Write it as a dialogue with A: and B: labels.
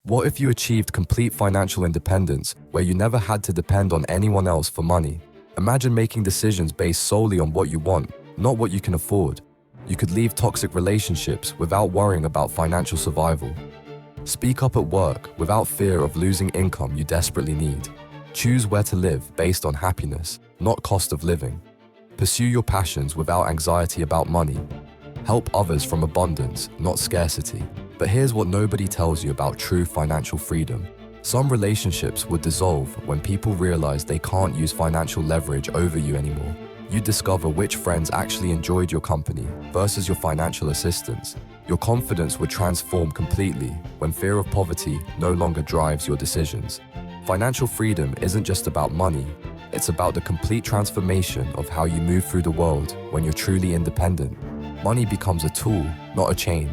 A: What if you achieved complete financial independence where you never had to depend on anyone else for money? Imagine making decisions based solely on what you want, not what you can afford. You could leave toxic relationships without worrying about financial survival. Speak up at work without fear of losing income you desperately need. Choose where to live based on happiness, not cost of living. Pursue your passions without anxiety about money. Help others from abundance, not scarcity. But here's what nobody tells you about true financial freedom. Some relationships would dissolve when people realize they can't use financial leverage over you anymore. You discover which friends actually enjoyed your company versus your financial assistance. Your confidence would transform completely when fear of poverty no longer drives your decisions. Financial freedom isn't just about money, it's about the complete transformation of how you move through the world when you're truly independent. Money becomes a tool, not a chain.